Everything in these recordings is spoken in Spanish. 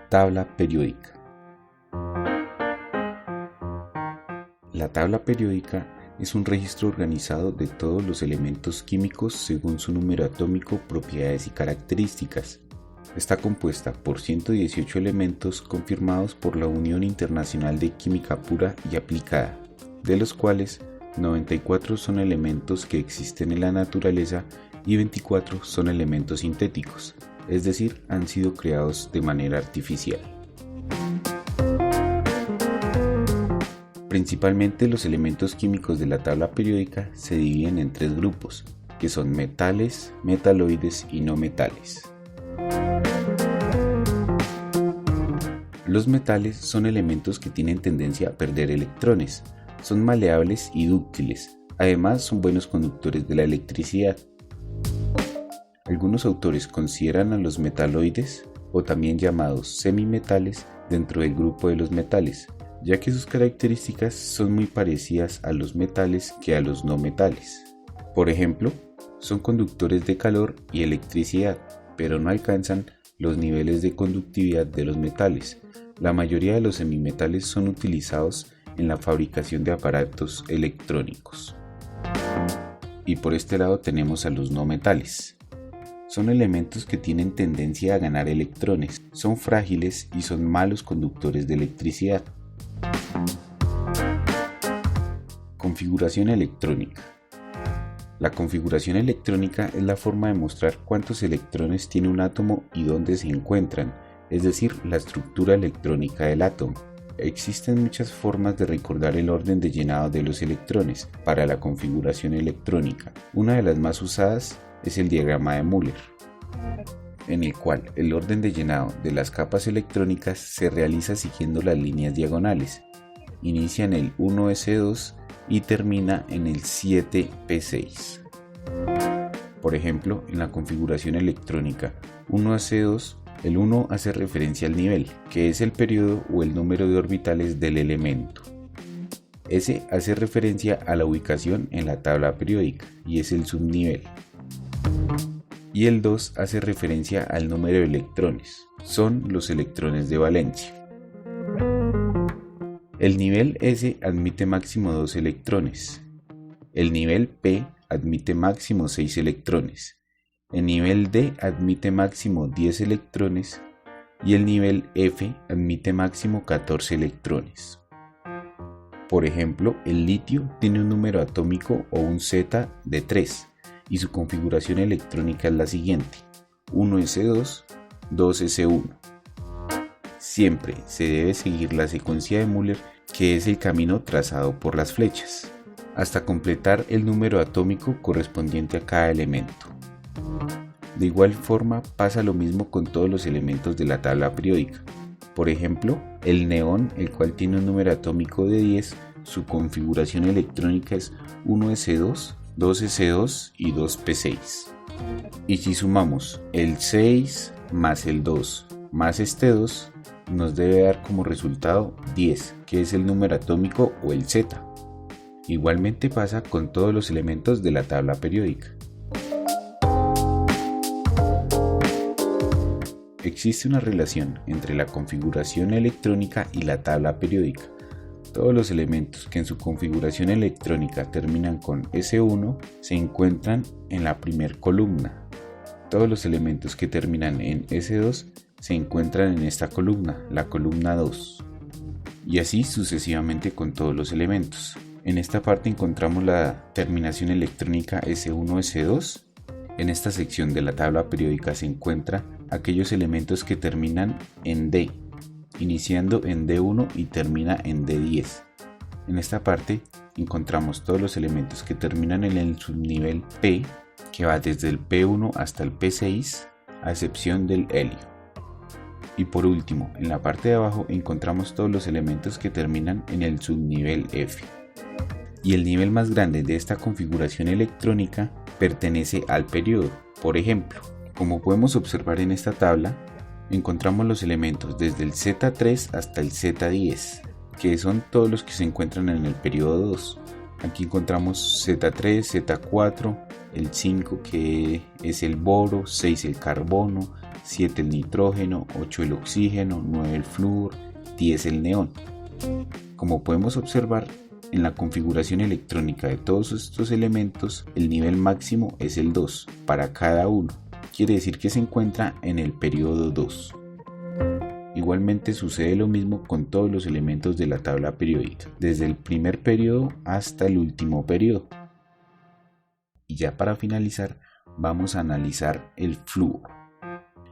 Tabla periódica. La tabla periódica es un registro organizado de todos los elementos químicos según su número atómico, propiedades y características. Está compuesta por 118 elementos confirmados por la Unión Internacional de Química Pura y Aplicada, de los cuales 94 son elementos que existen en la naturaleza y 24 son elementos sintéticos, es decir, han sido creados de manera artificial. Principalmente los elementos químicos de la tabla periódica se dividen en tres grupos, que son metales, metaloides y no metales. Los metales son elementos que tienen tendencia a perder electrones, son maleables y dúctiles, además son buenos conductores de la electricidad. Algunos autores consideran a los metaloides, o también llamados semimetales, dentro del grupo de los metales, ya que sus características son muy parecidas a los metales que a los no metales. Por ejemplo, son conductores de calor y electricidad, pero no alcanzan los niveles de conductividad de los metales. La mayoría de los semimetales son utilizados en la fabricación de aparatos electrónicos. Y por este lado tenemos a los no metales. Son elementos que tienen tendencia a ganar electrones, son frágiles y son malos conductores de electricidad. Configuración electrónica. La configuración electrónica es la forma de mostrar cuántos electrones tiene un átomo y dónde se encuentran, es decir, la estructura electrónica del átomo. Existen muchas formas de recordar el orden de llenado de los electrones para la configuración electrónica. Una de las más usadas es el diagrama de Müller, en el cual el orden de llenado de las capas electrónicas se realiza siguiendo las líneas diagonales. Inicia en el 1s2 y termina en el 7p6. Por ejemplo, en la configuración electrónica 1s2, el 1 hace referencia al nivel, que es el periodo o el número de orbitales del elemento. S hace referencia a la ubicación en la tabla periódica y es el subnivel. Y el 2 hace referencia al número de electrones, son los electrones de valencia. El nivel S admite máximo 2 electrones. El nivel P admite máximo 6 electrones. El nivel D admite máximo 10 electrones y el nivel F admite máximo 14 electrones. Por ejemplo, el litio tiene un número atómico o un Z de 3 y su configuración electrónica es la siguiente: 1s2, 2s1. Siempre se debe seguir la secuencia de Müller, que es el camino trazado por las flechas, hasta completar el número atómico correspondiente a cada elemento. De igual forma pasa lo mismo con todos los elementos de la tabla periódica. Por ejemplo, el neón, el cual tiene un número atómico de 10, su configuración electrónica es 1s2, 2s2 y 2p6. Y si sumamos el 6 más el 2 más este 2, nos debe dar como resultado 10, que es el número atómico o el Z. Igualmente pasa con todos los elementos de la tabla periódica. Existe una relación entre la configuración electrónica y la tabla periódica. Todos los elementos que en su configuración electrónica terminan con S1 se encuentran en la primera columna. Todos los elementos que terminan en S2 se encuentran en esta columna, la columna 2. Y así sucesivamente con todos los elementos. En esta parte encontramos la terminación electrónica S1-S2. En esta sección de la tabla periódica se encuentran aquellos elementos que terminan en D, iniciando en D1 y termina en D10. En esta parte encontramos todos los elementos que terminan en el subnivel P, que va desde el P1 hasta el P6, a excepción del helio. Y por último, en la parte de abajo encontramos todos los elementos que terminan en el subnivel F. Y el nivel más grande de esta configuración electrónica pertenece al periodo. Por ejemplo, como podemos observar en esta tabla, encontramos los elementos desde el Z3 hasta el Z10, que son todos los que se encuentran en el periodo 2. Aquí encontramos Z3, Z4, el 5 que es el boro, 6 el carbono, 7 el nitrógeno, 8 el oxígeno, 9 el flúor, 10 el neón. Como podemos observar, en la configuración electrónica de todos estos elementos, el nivel máximo es el 2 para cada uno. Quiere decir que se encuentra en el periodo 2. Igualmente sucede lo mismo con todos los elementos de la tabla periódica, desde el primer periodo hasta el último periodo. Y ya para finalizar, vamos a analizar el flúor.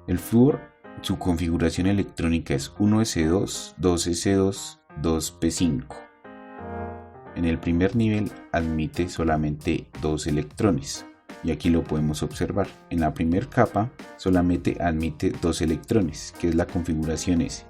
El flúor, su configuración electrónica es 1s2, 2s2, 2p5. En el primer nivel admite solamente 2 electrones, y aquí lo podemos observar. En la primera capa solamente admite 2 electrones, que es la configuración S.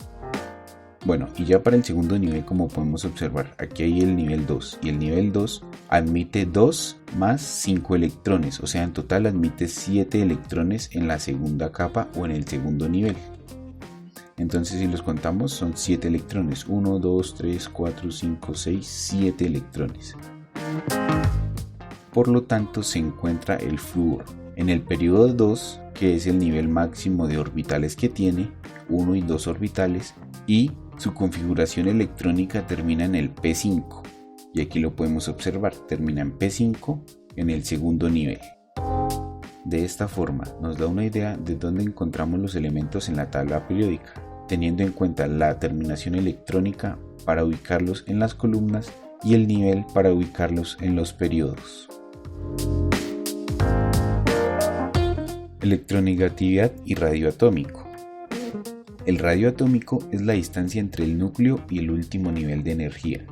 Bueno, y ya para el segundo nivel, como podemos observar, aquí hay el nivel 2, y el nivel 2 admite 2 más 5 electrones, o sea, en total admite 7 electrones en la segunda capa o en el segundo nivel. Entonces, si los contamos, son 7 electrones, 1, 2, 3, 4, 5, 6, 7 electrones. Por lo tanto, se encuentra el flúor en el periodo 2, que es el nivel máximo de orbitales que tiene, 1 y 2 orbitales, y su configuración electrónica termina en el P5, y aquí lo podemos observar, termina en P5 en el segundo nivel. De esta forma nos da una idea de dónde encontramos los elementos en la tabla periódica, teniendo en cuenta la terminación electrónica para ubicarlos en las columnas y el nivel para ubicarlos en los periodos. Electronegatividad y radio atómico. El radio atómico es la distancia entre el núcleo y el último nivel de energía,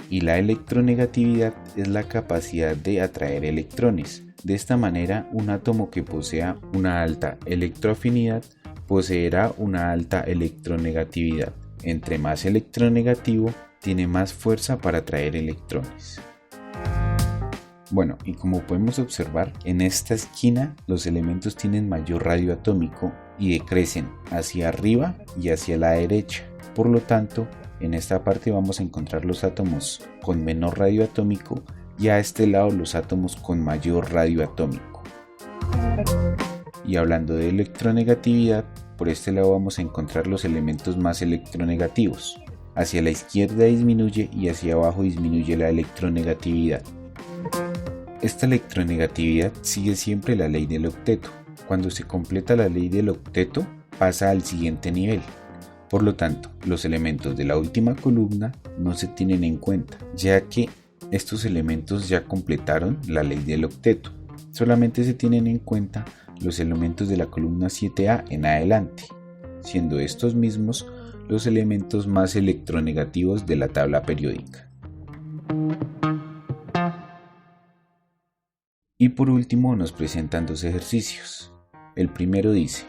y la electronegatividad es la capacidad de atraer electrones. De esta manera, un átomo que posea una alta electroafinidad poseerá una alta electronegatividad. Entre más electronegativo, tiene más fuerza para atraer electrones. Bueno, y como podemos observar, en esta esquina los elementos tienen mayor radio atómico y decrecen hacia arriba y hacia la derecha. Por lo tanto, en esta parte vamos a encontrar los átomos con menor radio atómico y a este lado los átomos con mayor radio atómico. Y hablando de electronegatividad, por este lado vamos a encontrar los elementos más electronegativos. Hacia la izquierda disminuye y hacia abajo disminuye la electronegatividad. Esta electronegatividad sigue siempre la ley del octeto. Cuando se completa la ley del octeto, pasa al siguiente nivel. Por lo tanto, los elementos de la última columna no se tienen en cuenta, ya que estos elementos ya completaron la ley del octeto. Solamente se tienen en cuenta los elementos de la columna 7A en adelante, siendo estos mismos los elementos más electronegativos de la tabla periódica. Y por último nos presentan dos ejercicios. El primero dice: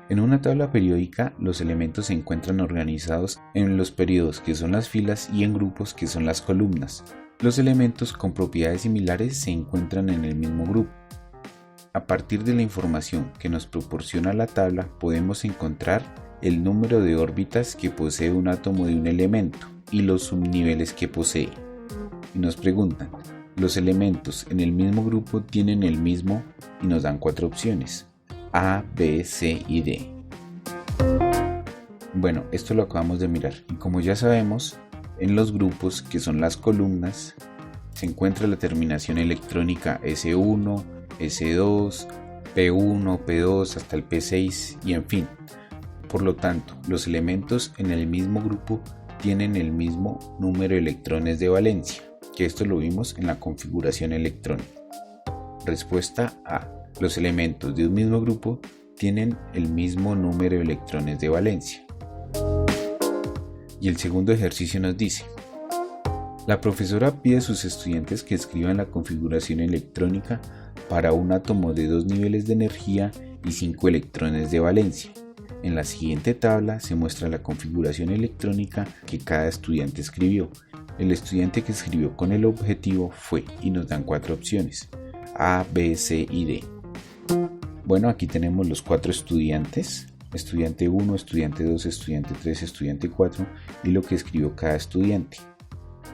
en una tabla periódica los elementos se encuentran organizados en los periodos, que son las filas, y en grupos, que son las columnas. Los elementos con propiedades similares se encuentran en el mismo grupo. A partir de la información que nos proporciona la tabla podemos encontrar el número de órbitas que posee un átomo de un elemento y los subniveles que posee. Y nos preguntan: los elementos en el mismo grupo tienen el mismo, y nos dan 4 opciones: A, B, C y D. Bueno, esto lo acabamos de mirar, y como ya sabemos, en los grupos, que son las columnas, se encuentra la terminación electrónica S1, S2, P1, P2 hasta el P6 y en fin. Por lo tanto, los elementos en el mismo grupo tienen el mismo número de electrones de valencia, que esto lo vimos en la configuración electrónica. Respuesta A: los elementos de un mismo grupo tienen el mismo número de electrones de valencia. Y el segundo ejercicio nos dice: la profesora pide a sus estudiantes que escriban la configuración electrónica para un átomo de 2 niveles de energía y 5 electrones de valencia. En la siguiente tabla se muestra la configuración electrónica que cada estudiante escribió. El estudiante que escribió con el objetivo fue, y nos dan 4 opciones: A, B, C y D. Bueno, aquí tenemos los 4 estudiantes: estudiante 1, estudiante 2, estudiante 3, estudiante 4, y lo que escribió cada estudiante.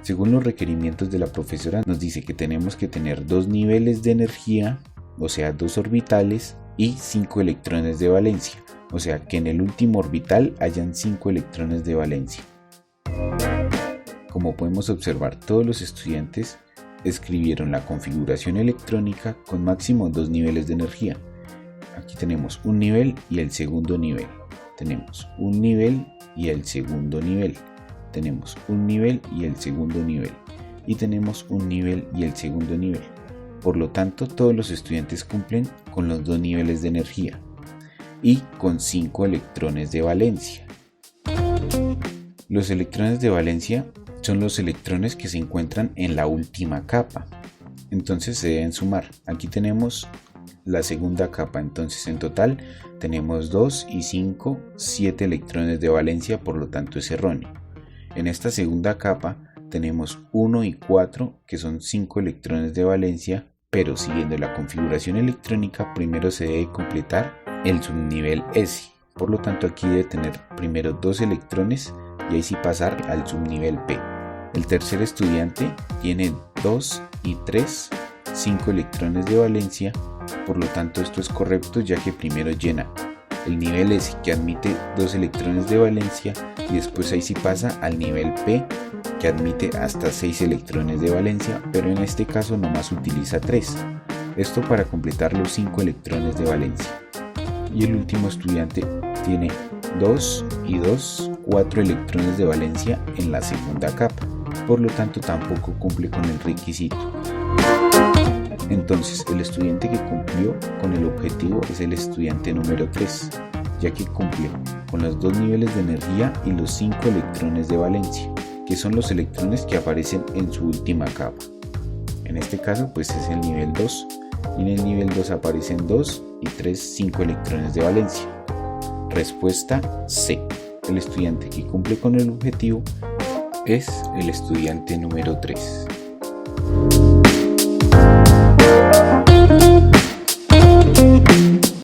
Según los requerimientos de la profesora, nos dice que tenemos que tener 2 niveles de energía, o sea 2 orbitales, y 5 electrones de valencia, o sea que en el último orbital hayan 5 electrones de valencia. Como podemos observar, todos los estudiantes escribieron la configuración electrónica con máximo 2 niveles de energía. Aquí tenemos un nivel y el segundo nivel. Tenemos un nivel y el segundo nivel. Tenemos un nivel y el segundo nivel. Y tenemos un nivel y el segundo nivel. Por lo tanto, todos los estudiantes cumplen con los 2 niveles de energía y con 5 electrones de valencia. Los electrones de valencia son los electrones que se encuentran en la última capa. Entonces se deben sumar. Aquí tenemos la segunda capa, entonces en total tenemos 2 y 5, 7 electrones de valencia, por lo tanto es erróneo. En esta segunda capa tenemos 1 y 4, que son 5 electrones de valencia, pero siguiendo la configuración electrónica primero se debe completar el subnivel S. Por lo tanto aquí debe tener primero 2 electrones y ahí sí pasar al subnivel P. El tercer estudiante tiene 2 y 3, 5 electrones de valencia, por lo tanto esto es correcto ya que primero llena el nivel S, que admite 2 electrones de valencia, y después ahí sí pasa al nivel P, que admite hasta 6 electrones de valencia, pero en este caso nomás utiliza 3, esto para completar los 5 electrones de valencia. Y el último estudiante tiene 2 y 2, 4 electrones de valencia en la segunda capa, por lo tanto tampoco cumple con el requisito. Entonces el estudiante que cumplió con el objetivo es el estudiante número 3, ya que cumple con los 2 niveles de energía y los 5 electrones de valencia, que son los electrones que aparecen en su última capa. En este caso pues es el nivel 2, y en el nivel 2 aparecen 2 y 3, 5 electrones de valencia. Respuesta C. El estudiante que cumple con el objetivo es el estudiante número 3.